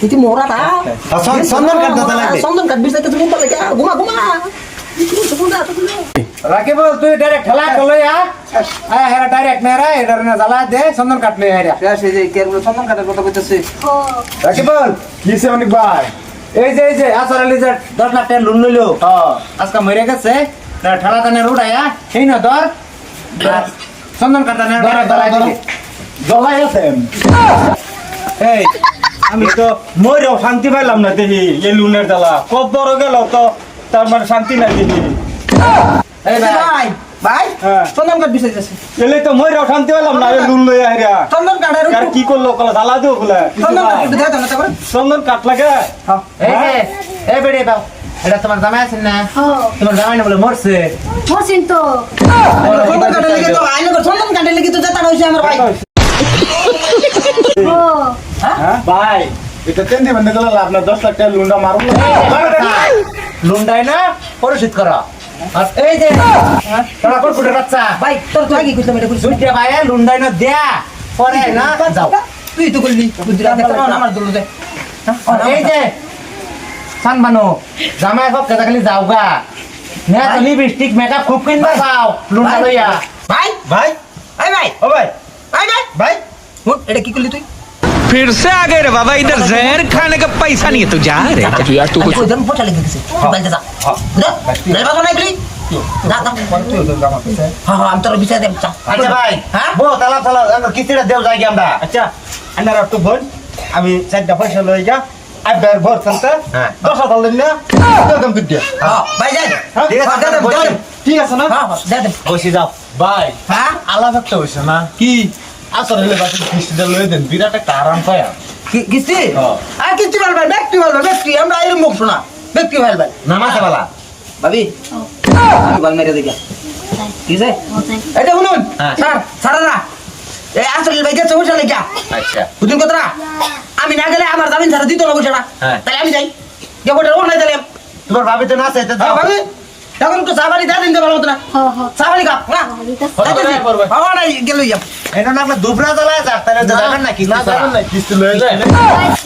Itu murah tak? চন্দন কাঠ দাদা লাগবে Sondon kan bisa ketemu lagi. Guma. Rakib তুই ডাইরেক্ট ঠেলা করলো হ্যাঁ ডাইরেক্ট না রে এটা না জ্বালা দে চন্দন কাঠ লই আইরা সেই যে কেরগুলো sondon কাটার কথা কইতেছে। রাকিব কিসে অনেক ভাই এই যে আসর আলী যে 10 লাখ টাকা লোন লইলো আজকে মরে গেছে ঠেলা দানের উড়াইয়া সেই না ধর চন্দন কাঠ দানের জ্বলাই আছে এই আমি তো মরেও শান্তি পাইলাম না দেখি এই লুনের জ্বালা কত বড় গেল তো তার মানে শান্তি নাই দেখি এই ভাই ভাই হ্যাঁ। sondon কাট bisa যাচ্ছে। এলে তো মরেও শান্তি পাইলাম না এই লুন লই আইরা sondon কাটার আর কি করলো কলা জ্বালা দিও বলে sondon কাট একটু দাও না তারপরে। চন্দন কাঠ লাগে এই যে এই বেড়ে বাও এটা তোমার জামাই আছে না তোমার জামাই না বলে মরছে মরছেন তো sondon কাটার লাগি তো আইলো sondon কাটার লাগি তো যেটা হইছে আমার ভাই। ও হ্যাঁ ভাই এটা তেন দিবেন না গেল আপনার 10 লাখ টাকা লুনটা মারুন লুন্ডাই না পরিশোধ করা আর এই যে তোরা কোন ফুটের বাচ্চা ভাই তোর তো আগে কইছিলাম এটা কইছিস। দুইটা ভাই লুন্ডাই না দেয়া পরে না যাও তুই তো কইলি গুজরাট থেকে আমার দল দে। এই যে সানবানো জামাই সব কথা খালি যাওগা না তো লিপস্টিক মেকআপ খুব কিনবা যাও লুন্ডা লইয়া ভাই ভাই এই ভাই ও ভাই ভাই ভাই ভাই হুট এটা কি করলি তুই? फिर से आ गए रे बाबा इधर जहर खाने का पैसा नहीं है तू जा रे তুই কই দেন পোটা লেগে গেছে বাইরে যা না রে বাবা নাই গলি না না হ্যাঁ আমি তোর বিচার দেব চা। আচ্ছা ভাই হ্যাঁ বো তালা আমরা কিস্তিটা দেও যাই আমরা আচ্ছা আনারা একটু বোন আমি 4টা পয়সা লই যা আবার ভর চলতে হ্যাঁ। 10,000 লই না একদম দুটিয়া হ্যাঁ ভাই যাই ঠিক আছে দে দে ঠিক আছে না হ্যাঁ দে দে বসে যাও ভাই হ্যাঁ আলাদা একটা হইছে না কি আসলে হলে বাকি কিস্তিটা লই দেন বিরাট একটা আরাম পায় কিস্তি হ্যাঁ। আর কিস্তি ভাল ভাই ব্যক্তি আমরা এরকম মুখ শোনা ব্যক্তি ভাল ভাই নামাজে বালা ভাবি আমি বল মেরে দেখি ঠিক আছে এটা শুনুন হ্যাঁ। স্যার স্যারেরা এই আসলে ভাই গেছে বসে লেখা আচ্ছা বুঝুন কথাটা আমি না গেলে আমার জামিন ছাড়া দিত না বসেটা হ্যাঁ। তাহলে আমি যাই যে হোটেল ওখানে তাহলে তোমার ভাবি তো না আছে তো যাও ভাবি তখন তো চাবালি দেয় দিন ভালো হতো না হ হ চাবালি কাপ না বাবা নাই গেল ইয়া এটা না আপনার দুবরা জ্বালায় যাক তাহলে তো যাবেন না কিস্তি ছাড়া। কিস্তি লই যায়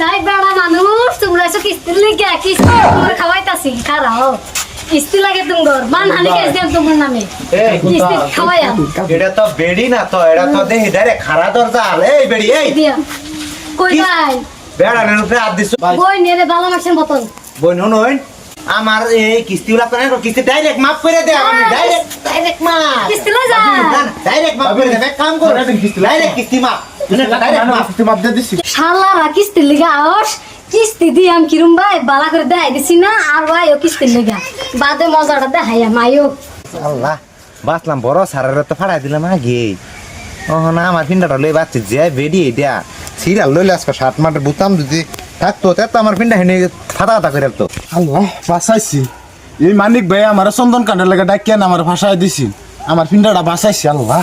তাই বেড়া মানুষ তোমরা এসে কিস্তির লিগে কিস্তি তোমার খাওয়াইতাছি খারাও কিস্তি লাগে তোমার মানহানি কেস দিম তোমার নামে এই কিস্তি খাওয়াইয়া এটা তো বেড়ি না তো এটা তো দেখি ডাইরেক্ট খারা দরজা এই বেড়ি এই দিয়া কই কি? ভাই বেড়ানোর উপরে হাত দিছো বই নিয়ে রে বালা মাছের বোতল বোন হন আমার এই কিস্তি গুলা তো কিস্তি ডাইরেক্ট মাফ করে দে আমি ডাইরেক্ট মাফ কিস্তি লই যা ডাইরেক্ট মাফ করে দে এক কাম কর ডাইরেক্ট কিস্তি মাফ ডাইরেক্ট মাফ কিস্তি মাপ দিয়ে দিছি শালারা কিস্তির লিগে আওস কিস্তি দি আমি কিরম ভাই বালা করে দেখাই দিছি না আর ভাই ও কিস্তির লিগে বাদে মজাটা দেখাইয়া মাইও আল্লাহ বাসলাম বড় সারের তো ফাড়াই দিলাম আগে ও না আমার পিন্ডাটা লই বাচ্চি যে বেডি এটা সিরিয়াল লইলে আজকে 7 মাঠের বুতাম যদি থাকতো তা আমার পিন্ডা হেনে ফাটা ফাটা করে তো আল্লাহ বাঁচাইছি এই মানিক ভাই আমার চন্দন কাঠের লাগে ডাকিয়া আমার ভাষায় দিছি আমার পিন্ডাটা বাঁচাইছি আল্লাহ